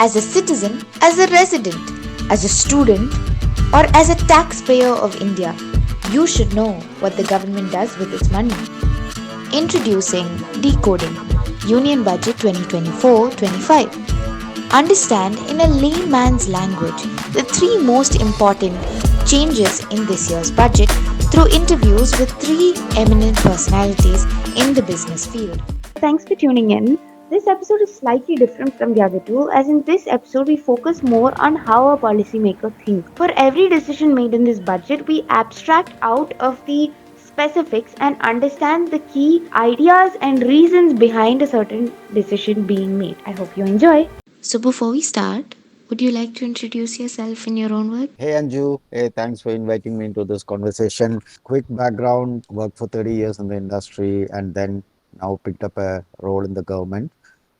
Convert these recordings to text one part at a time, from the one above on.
As a citizen, as a resident, as a student, or as a taxpayer of India, you should know what the government does with its money. Introducing Decoding Union Budget 2024-25. Understand in a layman's language the three most important changes in this year's budget through interviews with three eminent personalities in the business field. Thanks for tuning in. This episode is slightly different from the other two, as in this episode we focus more on how a policymaker thinks. For every decision made in this budget, we abstract out of the specifics and understand the key ideas and reasons behind a certain decision being made. I hope you enjoy. So, before we start, would you like to introduce yourself in your own words? Hey Anju, hey, thanks for inviting me into this conversation. Quick background, worked for 30 years in the industry and then now picked up a role in the government,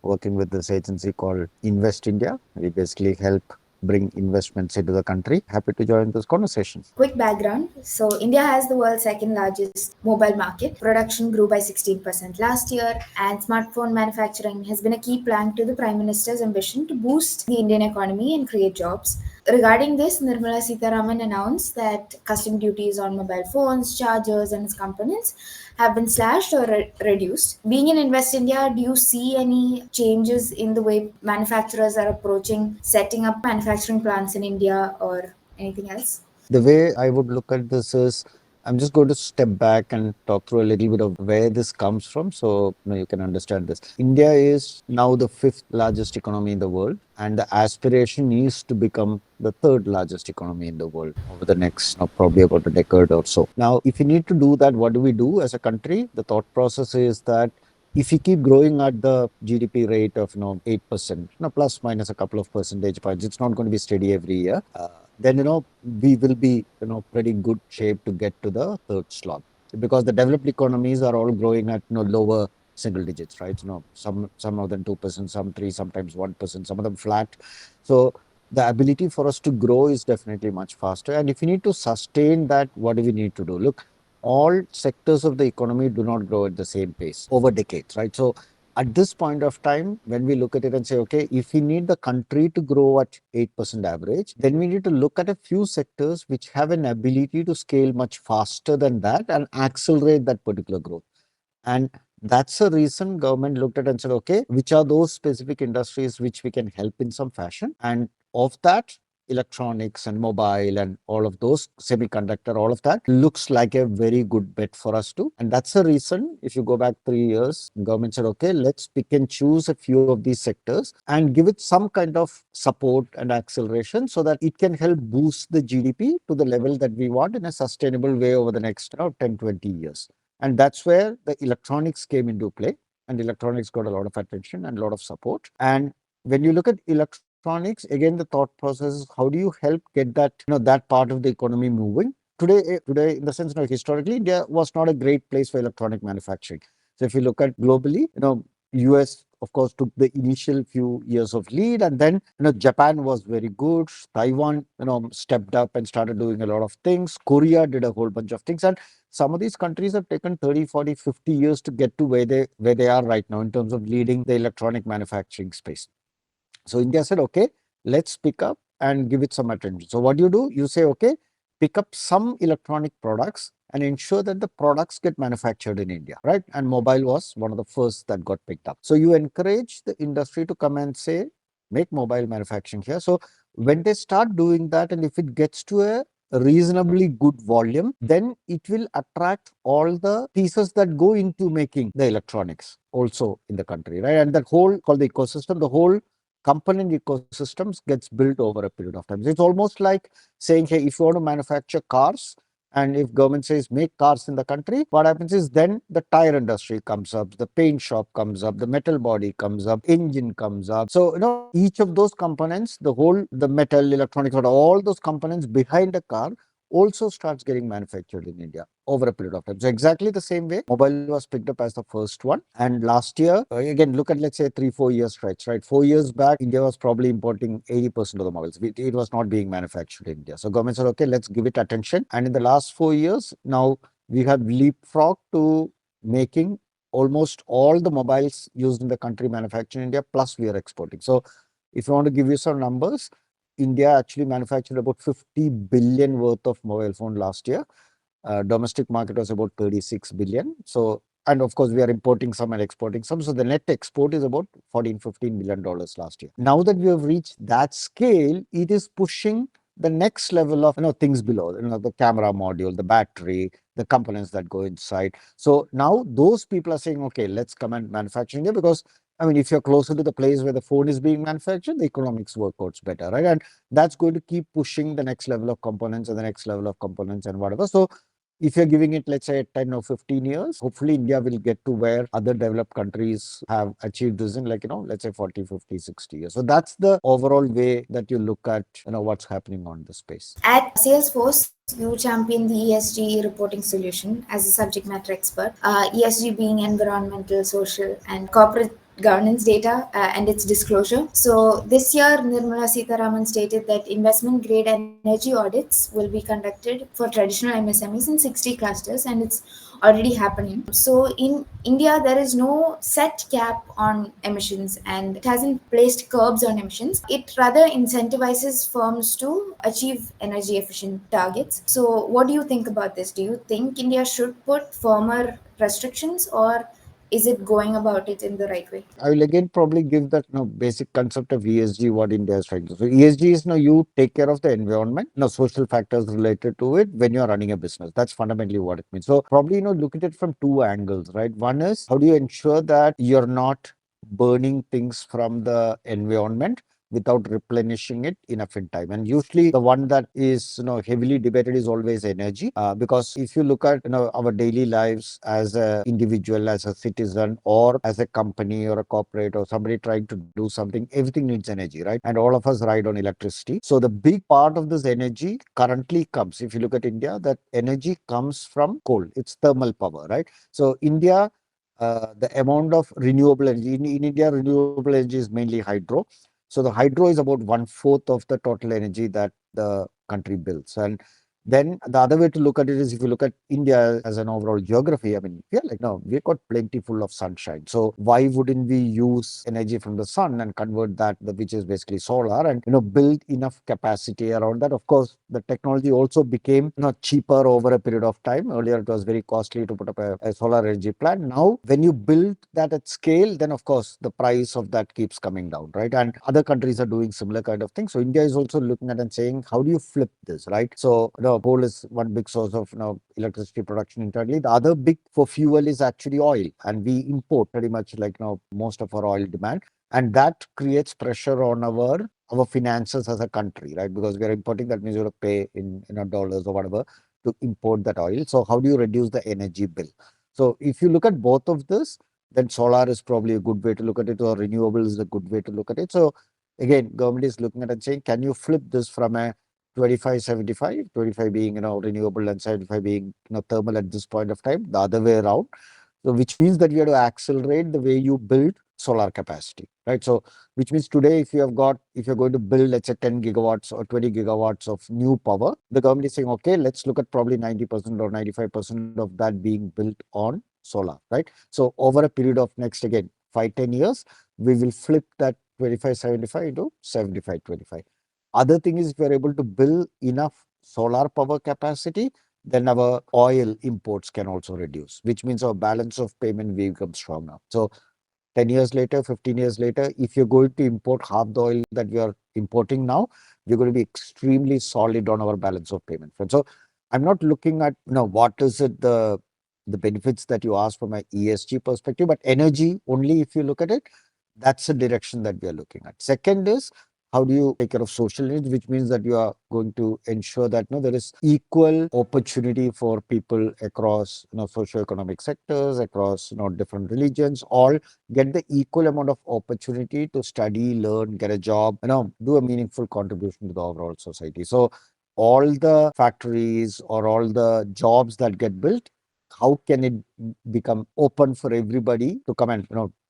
working with this agency called Invest India. We basically help bring investments into the country. Happy to join this conversation. Quick background. So, India has the world's second largest mobile market. Production grew by 16% last year, and smartphone manufacturing has been a key plank to the Prime Minister's ambition to boost the Indian economy and create jobs. Regarding this, Nirmala Sitharaman announced that custom duties on mobile phones, chargers, and its components have been slashed or reduced. Being in Invest India, do you see any changes in the way manufacturers are approaching setting up manufacturing plants in India or anything else? The way I would look at this is I'm just going to step back and talk through a little bit of where this comes from so you can understand this. India is now the fifth largest economy in the world, and the aspiration is to become the third largest economy in the world over the next probably about a decade or so. Now, if you need to do that, what do we do as a country? The thought process is that if you keep growing at the GDP rate of 8%, plus minus a couple of percentage points, it's not going to be steady every year. Then we will be pretty good shape to get to the third slot, because the developed economies are all growing at lower single digits, right? Some more than 2%, some 3, sometimes 1%, some of them flat. So the ability for us to grow is definitely much faster. And if you need to sustain that, what do we need to do? Look, all sectors of the economy do not grow at the same pace over decades, right? So at this point of time, when we look at it and say, okay, if we need the country to grow at 8% average, then we need to look at a few sectors which have an ability to scale much faster than that and accelerate that particular growth. And that's a reason government looked at and said, okay, which are those specific industries which we can help in some fashion? And of that, electronics and mobile and all of those, semiconductor, all of that looks like a very good bet for us too. And that's the reason, if you go back 3 years, government said, okay, let's pick and choose a few of these sectors and give it some kind of support and acceleration so that it can help boost the GDP to the level that we want in a sustainable way over the next 10, 20 years. And that's where the electronics came into play. And electronics got a lot of attention and a lot of support. And when you look at electronics, again, the thought process is how do you help get that, that part of the economy moving? Today, in the sense, historically, India was not a great place for electronic manufacturing. So if you look at globally, US, of course, took the initial few years of lead, and then Japan was very good. Taiwan, stepped up and started doing a lot of things. Korea did a whole bunch of things, and some of these countries have taken 30, 40, 50 years to get to where they are right now in terms of leading the electronic manufacturing space. So India said, okay, let's pick up and give it some attention. So what do? You say, okay, pick up some electronic products and ensure that the products get manufactured in India, right? And mobile was one of the first that got picked up. So you encourage the industry to come and say, make mobile manufacturing here. So when they start doing that, and if it gets to a reasonably good volume, then it will attract all the pieces that go into making the electronics also in the country, right? And that whole called the ecosystem, the whole component ecosystems gets built over a period of time. So it's almost like saying, hey, if you want to manufacture cars, and if government says make cars in the country, what happens is then the tire industry comes up, the paint shop comes up, the metal body comes up, engine comes up. So, each of those components, the metal, electronics, all those components behind a car also starts getting manufactured in India over a period of time. So exactly the same way, mobile was picked up as the first one. And last year, again, look at, let's say 3-4 years stretch, right? 4 years back, India was probably importing 80% of the mobiles. It was not being manufactured in India. So government said, okay, let's give it attention. And in the last 4 years, now we have leapfrogged to making almost all the mobiles used in the country manufactured in India, plus we are exporting. So If you want to give you some numbers, India actually manufactured about 50 billion worth of mobile phone last year. Domestic market was about 36 billion. So, and of course, we are importing some and exporting some. So the net export is about 14, $15 billion last year. Now that we have reached that scale, it is pushing the next level of things below, the camera module, the battery, the components that go inside. So now those people are saying, okay, let's come and manufacture India, because I mean, if you're closer to the place where the phone is being manufactured, the economics work out better, right? And that's going to keep pushing the next level of components and the next level of components and whatever. So if you're giving it, let's say, 10 or 15 years, hopefully India will get to where other developed countries have achieved this in, like, let's say 40, 50, 60 years. So that's the overall way that you look at, what's happening on the space. At Salesforce, you champion the ESG reporting solution as a subject matter expert. ESG being environmental, social, and corporate governance data and its disclosure. So this year, Nirmala Sitharaman stated that investment grade energy audits will be conducted for traditional MSMEs in 60 clusters, and it's already happening. So in India, there is no set cap on emissions, and it hasn't placed curbs on emissions. It rather incentivizes firms to achieve energy efficient targets. So what do you think about this? Do you think India should put firmer restrictions, or is it going about it in the right way? I will again probably give that basic concept of ESG, what India is trying to. So ESG is you take care of the environment, social factors related to it when you're running a business. That's fundamentally what it means. So probably look at it from two angles, right? One is, how do you ensure that you're not burning things from the environment without replenishing it enough in time? And usually the one that is heavily debated is always energy, because if you look at our daily lives as an individual, as a citizen, or as a company or a corporate or somebody trying to do something, everything needs energy, right? And all of us ride on electricity. So the big part of this energy currently comes, if you look at India, that energy comes from coal. It's thermal power, right? So India, the amount of renewable energy in India, renewable energy is mainly hydro. So the hydro is about 1/4 of the total energy that the country builds. And then the other way to look at it is, if you look at India as an overall geography, I mean, we've got plenty full of sunshine. So why wouldn't we use energy from the sun and convert that, which is basically solar, and build enough capacity around that? Of course, the technology also became cheaper over a period of time. Earlier, it was very costly to put up a solar energy plant. Now, when you build that at scale, then of course the price of that keeps coming down, right? And other countries are doing similar kind of things. So India is also looking at and saying, how do you flip this, right? So coal is one big source of electricity production internally. The other big for fuel is actually oil, and we import pretty much most of our oil demand, and that creates pressure on our finances as a country, right? Because we are importing, that means you have to pay in dollars or whatever to import that oil. So how do you reduce the energy bill? So if you look at both of this, then solar is probably a good way to look at it, or renewable is a good way to look at it. So again, government is looking at it and saying, can you flip this from a 25-75, 25 being renewable and 75 being thermal at this point of time, the other way around. So which means that you have to accelerate the way you build solar capacity, right? So which means today, if you're going to build, let's say, 10 gigawatts or 20 gigawatts of new power, the government is saying, okay, let's look at probably 90% or 95% of that being built on solar, right? So over a period of next, again, 5-10 years, we will flip that 25-75 to 75-25. Other thing is, if we're able to build enough solar power capacity, then our oil imports can also reduce, which means our balance of payment will become stronger. So 10 years later, 15 years later, if you're going to import half the oil that we are importing now, we're going to be extremely solid on our balance of payment. So I'm not looking at what is it the benefits that you ask from an ESG perspective, but energy, only if you look at it, that's the direction that we are looking at. Second is, how do you take care of social needs, which means that you are going to ensure that there is equal opportunity for people across socioeconomic sectors, across different religions, all get the equal amount of opportunity to study, learn, get a job, do a meaningful contribution to the overall society. So all the factories or all the jobs that get built, how can it become open for everybody to come and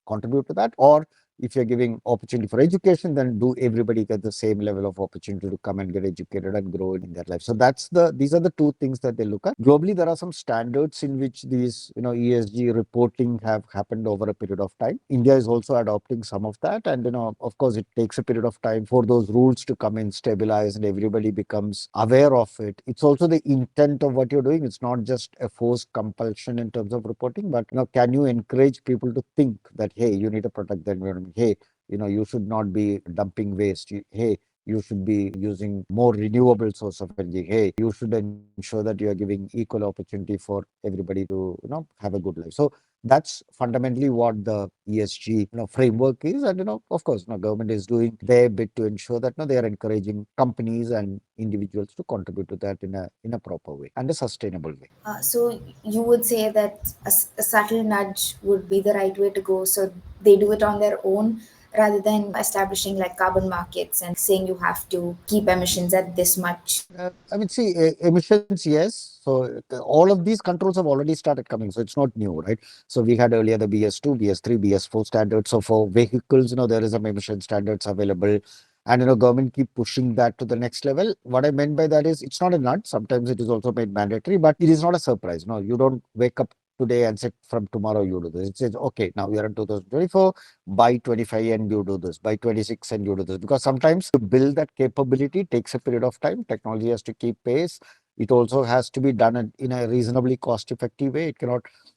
contribute to that, or if you're giving opportunity for education, then do everybody get the same level of opportunity to come and get educated and grow in their life? So these are the two things that they look at. Globally, there are some standards in which these, ESG reporting have happened over a period of time. India is also adopting some of that. And, of course, it takes a period of time for those rules to come in, stabilize, and everybody becomes aware of it. It's also the intent of what you're doing. It's not just a forced compulsion in terms of reporting, but, can you encourage people to think that, hey, you need to protect the environment. Hey, you should not be dumping waste. Hey, you should be using more renewable source of energy. Hey, you should ensure that you are giving equal opportunity for everybody to, have a good life. So that's fundamentally what the ESG, framework is. And, of course, government is doing their bit to ensure that, they are encouraging companies and individuals to contribute to that in a proper way and a sustainable way. So you would say that a subtle nudge would be the right way to go. So they do it on their own rather than establishing like carbon markets and saying you have to keep emissions at this much. I mean, see, emissions, yes. So all of these controls have already started coming. So it's not new, right? So we had earlier the BS2, BS3, BS4 standards. So for vehicles, there is some emission standards available. And, government keep pushing that to the next level. What I meant by that is it's not a nut. Sometimes it is also made mandatory, but it is not a surprise. No, you don't wake up today and say from tomorrow you do this. It says, okay, now we are in 2024, by 25 and you do this, by 26 and you do this. Because sometimes to build that capability takes a period of time. Technology has to keep pace. It also has to be done in a reasonably cost-effective way.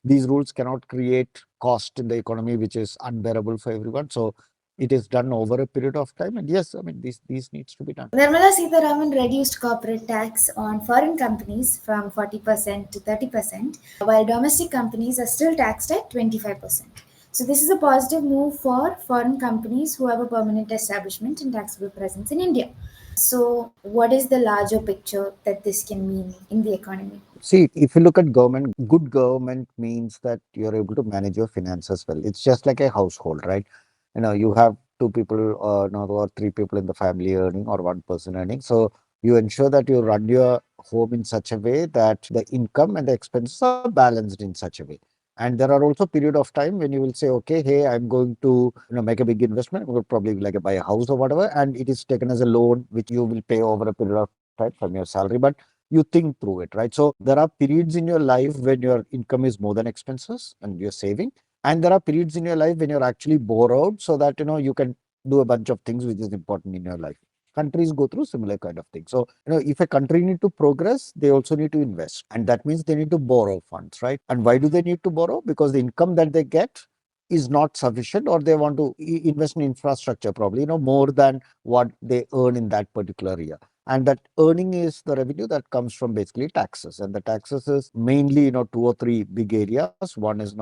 These rules cannot create cost in the economy, which is unbearable for everyone. So it is done over a period of time. And yes, I mean, these needs to be done. Nirmala Sitharaman reduced corporate tax on foreign companies from 40% to 30%, while domestic companies are still taxed at 25%. So, this is a positive move for foreign companies who have a permanent establishment and taxable presence in India. So, what is the larger picture that this can mean in the economy? See, if you look at government, good government means that you're able to manage your finances well. It's just like a household, right? You have two people, or three people in the family earning, or one person earning. So you ensure that you run your home in such a way that the income and the expenses are balanced in such a way. And there are also period of time when you will say, okay, hey, I'm going to, make a big investment. I'm going to probably like buy a house or whatever, and it is taken as a loan, which you will pay over a period of time from your salary. But you think through it, right? So there are periods in your life when your income is more than expenses and you're saving. And there are periods in your life when you're actually borrowed so that, you can do a bunch of things which is important in your life. Countries go through similar kind of things. So, if a country need to progress, they also need to invest. And that means they need to borrow funds, right? And why do they need to borrow? Because the income that they get is not sufficient, or they want to invest in infrastructure probably, more than what they earn in that particular year. And that earning is the revenue that comes from basically taxes. And the taxes is mainly, two or three big areas. One is,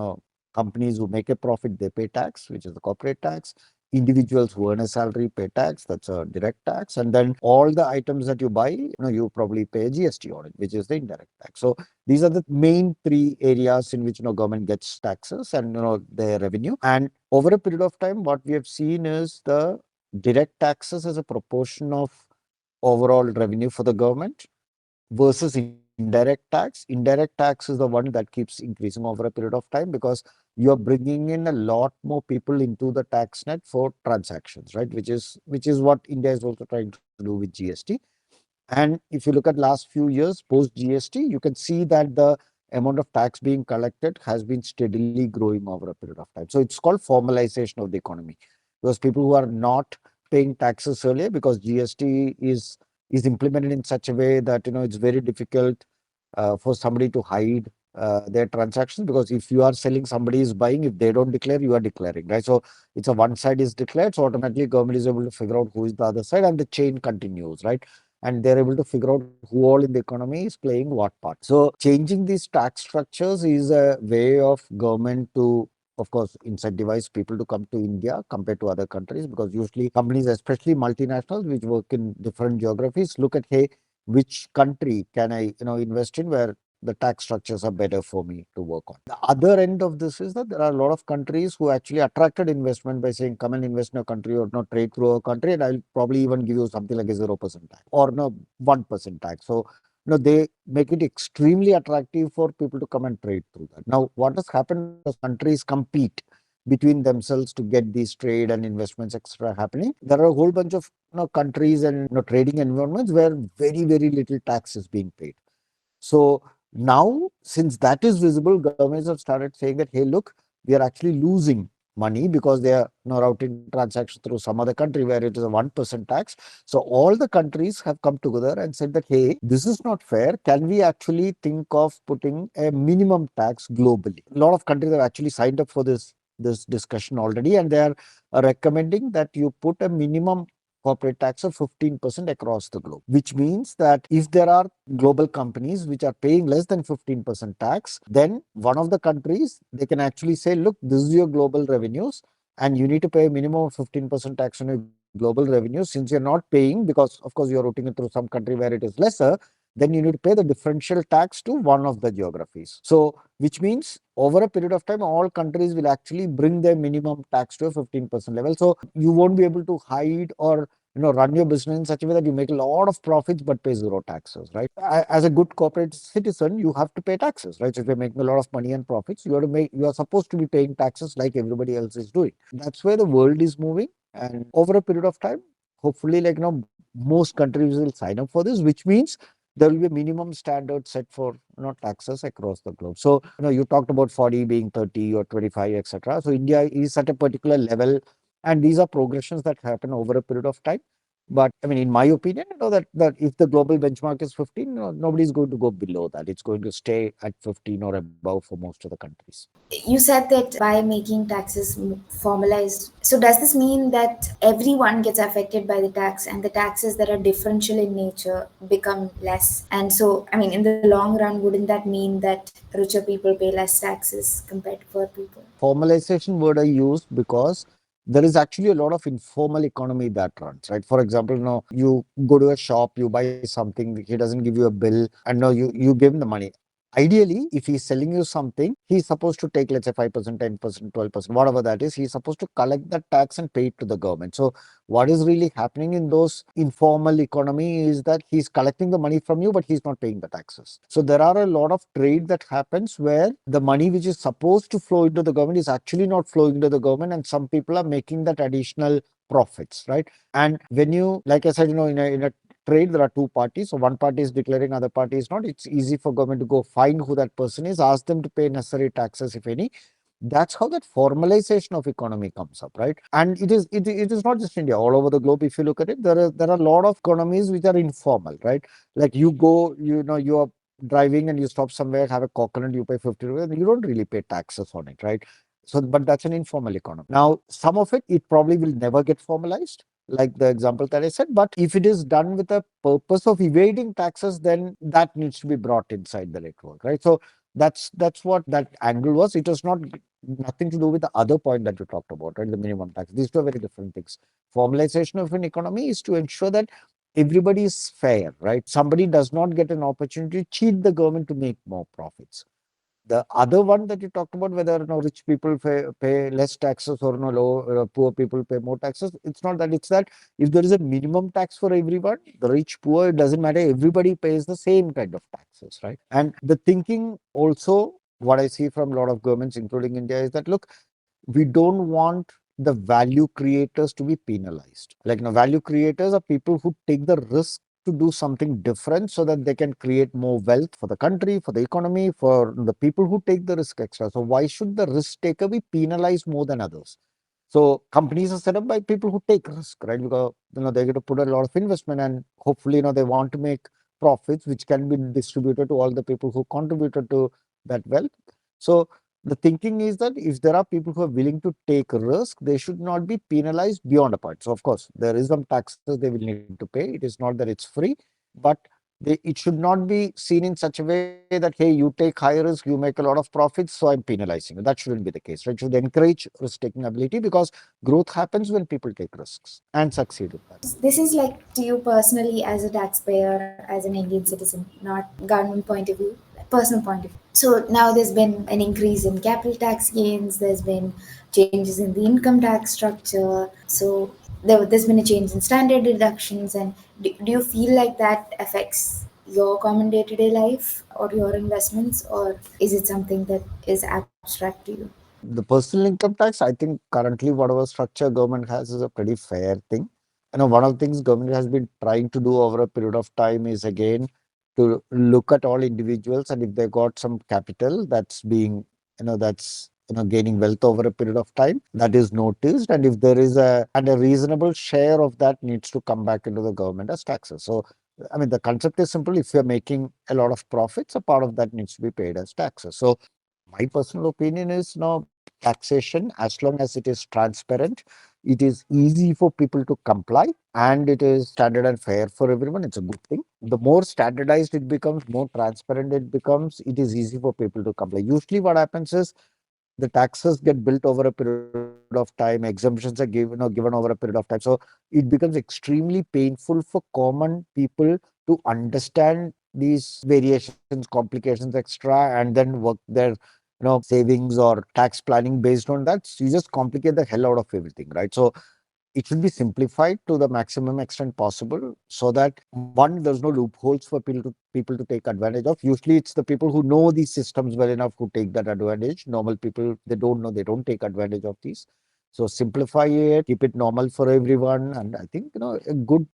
companies who make a profit, they pay tax, which is the corporate tax. Individuals who earn a salary pay tax, that's a direct tax. And then all the items that you buy, you probably pay a GST on it, which is the indirect tax. So these are the main three areas in which, government gets taxes and, their revenue. And over a period of time, what we have seen is the direct taxes as a proportion of overall revenue for the government versus indirect tax. Indirect tax is the one that keeps increasing over a period of time because you are bringing in a lot more people into the tax net for transactions, right? Which is what India is also trying to do with GST. And if you look at last few years post GST, you can see that the amount of tax being collected has been steadily growing over a period of time. So it's called formalization of the economy, because people who are not paying taxes earlier, because GST is implemented in such a way that it's very difficult for somebody to hide their transactions, because if you are selling, somebody is buying, if they don't declare, you are declaring, right? So it's a one side is declared, so automatically government is able to figure out who is the other side, and the chain continues, right? And they're able to figure out who all in the economy is playing what part. So changing these tax structures is a way of government to, of course, incentivize people to come to India compared to other countries, because usually companies, especially multinationals which work in different geographies, look at, hey, which country can I, invest in where the tax structures are better for me to work on. The other end of this is that there are a lot of countries who actually attracted investment by saying, come and invest in a country or not trade through a country, and I'll probably even give you something like a 0% tax or no 1% tax. So, they make it extremely attractive for people to come and trade through that. Now, what has happened is countries compete between themselves to get these trade and investments extra happening. There are a whole bunch of countries and trading environments where very, very little tax is being paid. So now, since that is visible, governments have started saying that, hey, look, we are actually losing money because they are routing transactions through some other country where it is a 1% tax. So all the countries have come together and said that, hey, this is not fair. Can we actually think of putting a minimum tax globally? A lot of countries have actually signed up for this discussion already, and they are recommending that you put a minimum corporate tax of 15% across the globe, which means that if there are global companies which are paying less than 15% tax, then one of the countries, they can actually say, look, this is your global revenues and you need to pay a minimum of 15% tax on your global revenues. Since you're not paying, because of course you're routing it through some country where it is lesser, then you need to pay the differential tax to one of the geographies. So, which means over a period of time, all countries will actually bring their minimum tax to a 15% level. So, you won't be able to hide or run your business in such a way that you make a lot of profits but pay zero taxes, right? As a good corporate citizen, you have to pay taxes, right? So if you're making a lot of money and profits, you are supposed to be paying taxes like everybody else is doing. That's where the world is moving, and over a period of time, hopefully, most countries will sign up for this, which means there will be a minimum standard set for taxes across the globe. So you talked about 40 being 30 or 25, etc. So India is at a particular level, and these are progressions that happen over a period of time. But I mean, in my opinion, that if the global benchmark is 15, nobody's going to go below that. It's going to stay at 15 or above for most of the countries. You said that by making taxes formalized. So does this mean that everyone gets affected by the tax and the taxes that are differential in nature become less? And so, I mean, in the long run, wouldn't that mean that richer people pay less taxes compared to poor people? Formalization word I use because there is actually a lot of informal economy that runs, right? For example, you go to a shop, you buy something, he doesn't give you a bill, and now you give him the money. Ideally, if he's selling you something, he's supposed to take, let's say, 5%, 10%, 12%, whatever that is. He's supposed to collect that tax and pay it to the government. So what is really happening in those informal economy is that he's collecting the money from you, but he's not paying the taxes. So there are a lot of trade that happens where the money which is supposed to flow into the government is actually not flowing into the government, and some people are making that additional profits, right? And when you, like I said, in a trade, there are two parties. So one party is declaring, other party is not. It's easy for government to go find who that person is, ask them to pay necessary taxes, if any. That's how that formalization of economy comes up, right? And it is not just India. All over the globe, if you look at it, there are a lot of economies which are informal, right? Like you go, you are driving and you stop somewhere, have a coconut, you pay 50 rupees, and you don't really pay taxes on it, right? So, but that's an informal economy. Now, some of it probably will never get formalized, like the example that I said. But if it is done with a purpose of evading taxes, then that needs to be brought inside the network, right? So that's what that angle was. It was not nothing to do with the other point that you talked about, right? The minimum tax. These two are very different things. Formalization of an economy is to ensure that everybody is fair, right? Somebody does not get an opportunity to cheat the government to make more profits. The other one that you talked about, whether rich people pay less taxes or poor people pay more taxes, it's not that. It's that if there is a minimum tax for everyone, the rich, poor, it doesn't matter. Everybody pays the same kind of taxes, right? And the thinking also, what I see from a lot of governments, including India, is that look, we don't want the value creators to be penalized. Like, value creators are people who take the risk to do something different so that they can create more wealth for the country, for the economy, for the people who take the risk extra. So why should the risk taker be penalized more than others? So companies are set up by people who take risk, right? Because they're going to put a lot of investment, and hopefully they want to make profits which can be distributed to all the people who contributed to that wealth. So the thinking is that if there are people who are willing to take risk, they should not be penalized beyond a point. So of course, there is some taxes they will need to pay. It is not that it's free, but it should not be seen in such a way that, hey, you take high risk, you make a lot of profits, so I'm penalizing you. That shouldn't be the case, right? It should encourage risk-taking ability, because growth happens when people take risks and succeed with that. This is like to you personally as a taxpayer, as an Indian citizen, not government point of view, personal point of view. So now there's been an increase in capital tax gains, there's been changes in the income tax structure. So there's been a change in standard deductions. And do you feel like that affects your common day-to-day life or your investments, or is it something that is abstract to you? The personal income tax, I think currently whatever structure government has is a pretty fair thing. One of the things government has been trying to do over a period of time is again to look at all individuals, and if they got some capital that's being, that's gaining wealth over a period of time, that is noticed, and if there is a reasonable share of that needs to come back into the government as taxes. So I mean, the concept is simple. If you're making a lot of profits, a part of that needs to be paid as taxes. So my personal opinion is no taxation, as long as it is transparent, it is easy for people to comply, and it is standard and fair for everyone. It's a good thing. The more standardized it becomes, more transparent it becomes, it is easy for people to comply. Usually what happens is the taxes get built over a period of time, exemptions are given over a period of time. So it becomes extremely painful for common people to understand these variations, complications, extra, and then work their savings or tax planning based on that. So you just complicate the hell out of everything, right? So it should be simplified to the maximum extent possible, so that one, there's no loopholes for people to take advantage of. Usually it's the people who know these systems well enough who take that advantage. Normal people, they don't know, they don't take advantage of these. So simplify it, keep it normal for everyone, and I think a good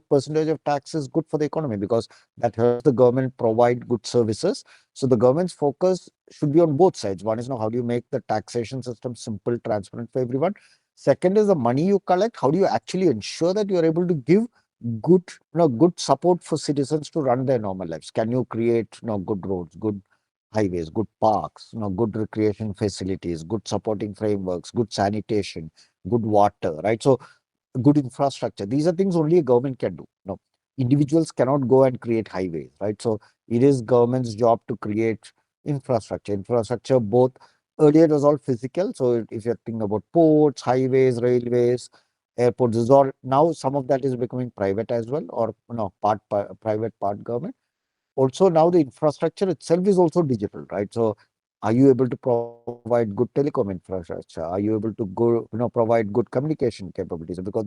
percentage of tax is good for the economy, because that helps the government provide good services. So the government's focus should be on both sides. One is now how do you make the taxation system simple, transparent for everyone. Second is the money you collect. How do you actually ensure that you are able to give good, good support for citizens to run their normal lives? Can you create, good roads, good highways, good parks, good recreation facilities, good supporting frameworks, good sanitation, good water, right? So good infrastructure. These are things only a government can do. No, individuals cannot go and create highways, right? So it is government's job to create infrastructure. Infrastructure both earlier it was all physical. So if you're thinking about ports, highways, railways, airports, is all now some of that is becoming private as well, or part private, part government. Also now the infrastructure itself is also digital, right? So are you able to provide good telecom infrastructure? Are you able to go, provide good communication capabilities? Because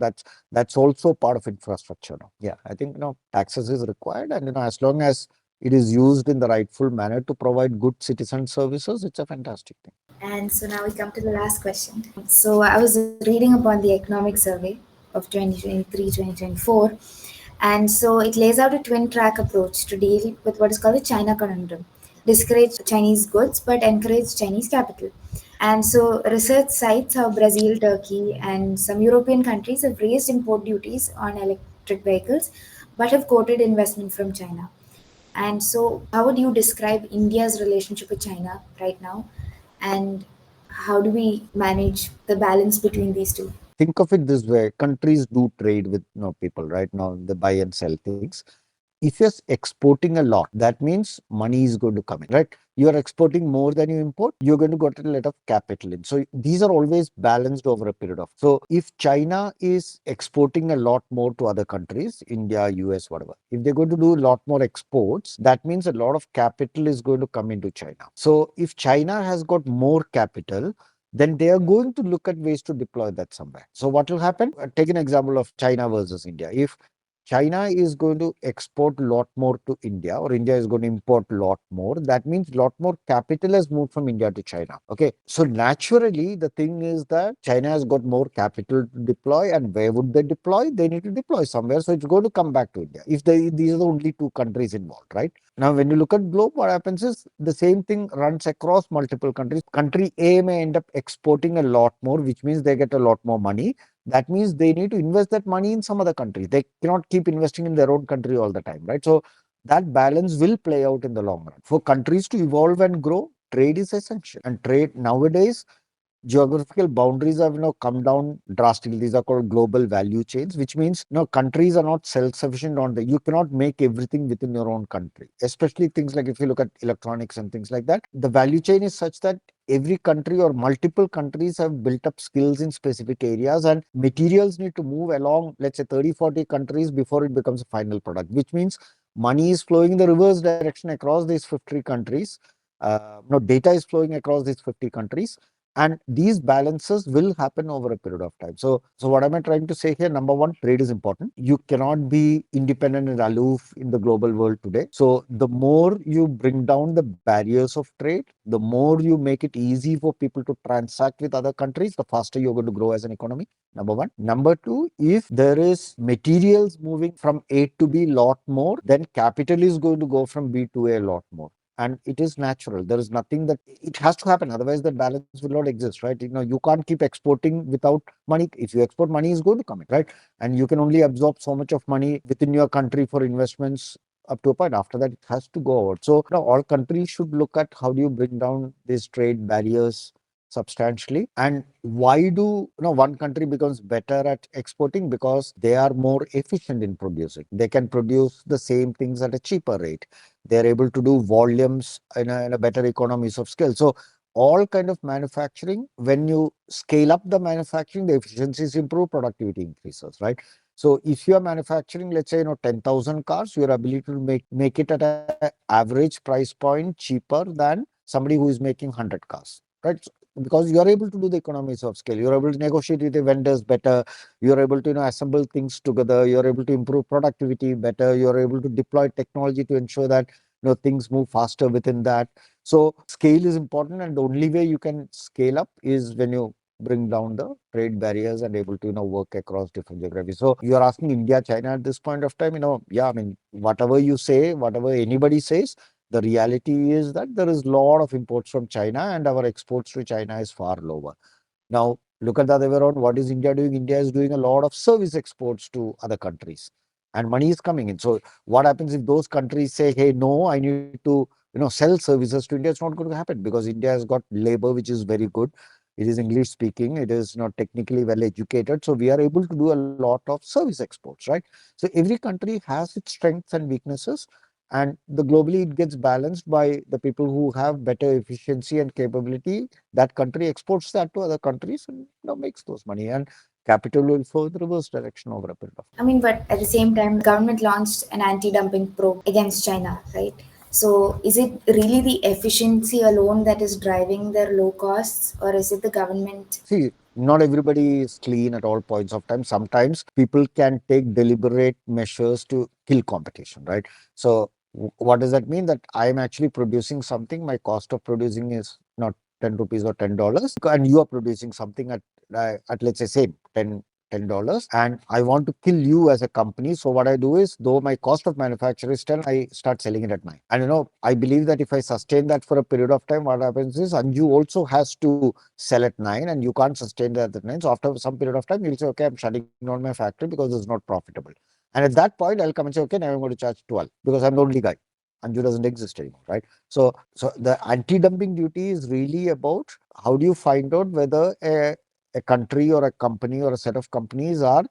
that's also part of infrastructure now. Yeah, I think taxes is required, and as long as it is used in the rightful manner to provide good citizen services, it's a fantastic thing. And so now we come to the last question. So I was reading upon the economic survey of 2023-2024, and so it lays out a twin track approach to deal with what is called the China conundrum. Discourage Chinese goods but encourage Chinese capital. And so research cites how Brazil, Turkey, and some European countries have raised import duties on electric vehicles but have quoted investment from China. And so, how would you describe India's relationship with China right now? And how do we manage the balance between these two? Think of it this way: countries do trade with people, right? Now they buy and sell things. If you're exporting a lot, that means money is going to come in, right? You're exporting more than you import, you're going to get a lot of capital in. So these are always balanced over a period of. So if China is exporting a lot more to other countries, India, US, whatever, if they're going to do a lot more exports, that means a lot of capital is going to come into China. So if China has got more capital, then they are going to look at ways to deploy that somewhere. So what will happen? Take an example of China versus India. If China is going to export a lot more to India, or India is going to import a lot more, that means a lot more capital has moved from India to China. Okay. So naturally, the thing is that China has got more capital to deploy, and where would they deploy? They need to deploy somewhere. So it's going to come back to India if these are the only two countries involved, right? Now, when you look at globe, what happens is the same thing runs across multiple countries. Country A may end up exporting a lot more, which means they get a lot more money. That means they need to invest that money in some other country. They cannot keep investing in their own country all the time, right? So that balance will play out in the long run. For countries to evolve and grow, trade is essential. And trade nowadays, geographical boundaries have come down drastically. These are called global value chains, which means countries are not self-sufficient on the. You cannot make everything within your own country, especially things like if you look at electronics and things like that. The value chain is such that every country or multiple countries have built up skills in specific areas, and materials need to move along, let's say 30, 40 countries before it becomes a final product, which means money is flowing in the reverse direction across these 50 countries. Data is flowing across these 50 countries. And these balances will happen over a period of time. So what am I trying to say here? Number one, trade is important. You cannot be independent and aloof in the global world today. So the more you bring down the barriers of trade, the more you make it easy for people to transact with other countries, the faster you're going to grow as an economy. Number one. Number two, if there is materials moving from A to B lot more, then capital is going to go from B to A lot more. And it is natural. There is nothing that it has to happen. Otherwise, the balance will not exist, right? You can't keep exporting without money. If you export, money is going to come in, right? And you can only absorb so much of money within your country for investments up to a point. After that, it has to go out. So now all countries should look at how do you bring down these trade barriers substantially. And why do one country becomes better at exporting? Because they are more efficient in producing. They can produce the same things at a cheaper rate. They're able to do volumes in a better economies of scale. So all kind of manufacturing, when you scale up the manufacturing, the efficiencies improve, productivity increases, right? So if you are manufacturing, let's say, 10,000 cars, your ability to make it at an average price point cheaper than somebody who is making 100 cars, right? Because you are able to do the economies of scale, you're able to negotiate with the vendors better, you're able to assemble things together, you're able to improve productivity better, you're able to deploy technology to ensure that things move faster within that. So scale is important, and the only way you can scale up is when you bring down the trade barriers and able to work across different geographies. So you are asking India, China at this point of time, yeah, I mean, whatever you say, whatever anybody says, the reality is that there is a lot of imports from China and our exports to China is far lower. Now, look at the other way around. What is India doing? India is doing a lot of service exports to other countries and money is coming in. So what happens if those countries say, hey, no, I need to sell services to India? It's not going to happen because India has got labor, which is very good. It is English speaking. It is not technically well educated. So we are able to do a lot of service exports, right? So every country has its strengths and weaknesses. And the globally it gets balanced by the people who have better efficiency and capability. That country exports that to other countries and makes those money. And capital will flow in the reverse direction over a period of time. I mean, but at the same time, the government launched an anti-dumping probe against China, right? So is it really the efficiency alone that is driving their low costs, or is it the government? See, not everybody is clean at all points of time. Sometimes people can take deliberate measures to kill competition, right? So what does that mean? That I'm actually producing something, my cost of producing is not 10 rupees or $10, and you are producing something at let's say same $10, and I want to kill you as a company. So what I do is, though my cost of manufacture is 10, I start selling it at 9. And I believe that if I sustain that for a period of time, what happens is Anju also has to sell at 9 and you can't sustain that at 9. So after some period of time, you'll say, okay, I'm shutting down my factory because it's not profitable. And at that point, I'll come and say, okay, now I'm going to charge 12 because I'm the only guy. Anju doesn't exist anymore, right? So the anti-dumping duty is really about how do you find out whether a country or a company or a set of companies are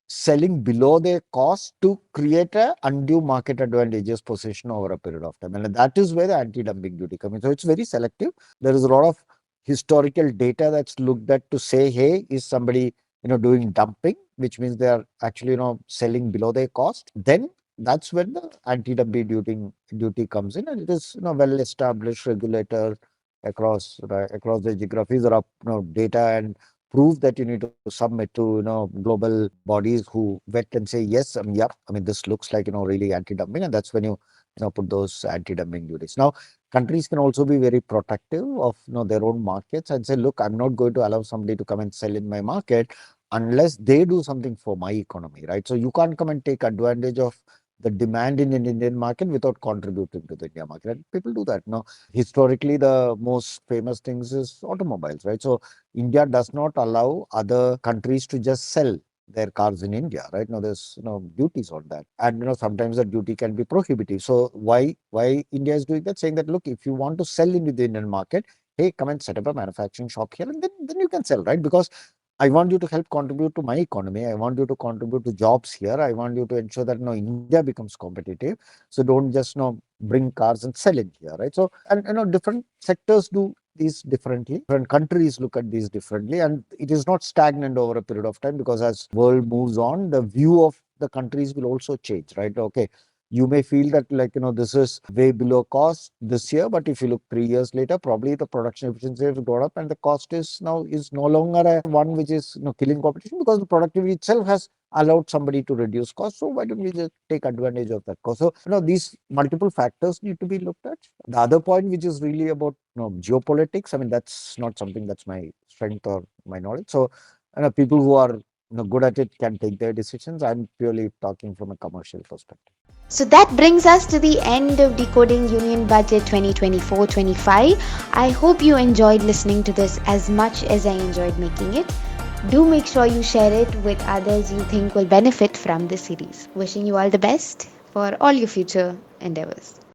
selling below their cost to create a undue market advantageous position over a period of time. And that is where the anti-dumping duty comes in. So it's very selective. There is a lot of historical data that's looked at to say, hey, is somebody doing dumping, which means they are actually selling below their cost. Then that's when the anti-dumping duty comes in, and it is well established regulator across the geographies. There are data and proof that you need to submit to global bodies who vet and say yes, yeah, I mean this looks like really anti-dumping, and that's when you put those anti-dumping duties. Now countries can also be very protective of their own markets and say, look, I'm not going to allow somebody to come and sell in my market unless they do something for my economy, right? So you can't come and take advantage of the demand in an Indian market without contributing to the India market. And people do that. Historically, the most famous things is automobiles, right? So India does not allow other countries to just sell their cars in India, right? Now there's duties on that, and sometimes the duty can be prohibitive. So why India is doing that? Saying that, look, if you want to sell into the Indian market, hey, come and set up a manufacturing shop here, and then you can sell, right? Because I want you to help contribute to my economy. I want you to contribute to jobs here. I want you to ensure that India becomes competitive. So don't just bring cars and sell it here, right? So and different sectors do these differently. Different countries look at these differently, and it is not stagnant over a period of time because as world moves on, the view of the countries will also change, right? Okay, You may feel that this is way below cost this year, but if you look 3 years later, probably the production efficiency has gone up and the cost is no longer a one which is killing competition, because the productivity itself has allowed somebody to reduce cost. So why don't we just take advantage of that cost? So these multiple factors need to be looked at. The other point, which is really about geopolitics, I mean, that's not something that's my strength or my knowledge. So people who are good at it can take their decisions. I'm purely talking from a commercial perspective. So that brings us to the end of Decoding Union Budget 2024-25. I hope you enjoyed listening to this as much as I enjoyed making it. Do make sure you share it with others you think will benefit from this series. Wishing you all the best for all your future endeavors.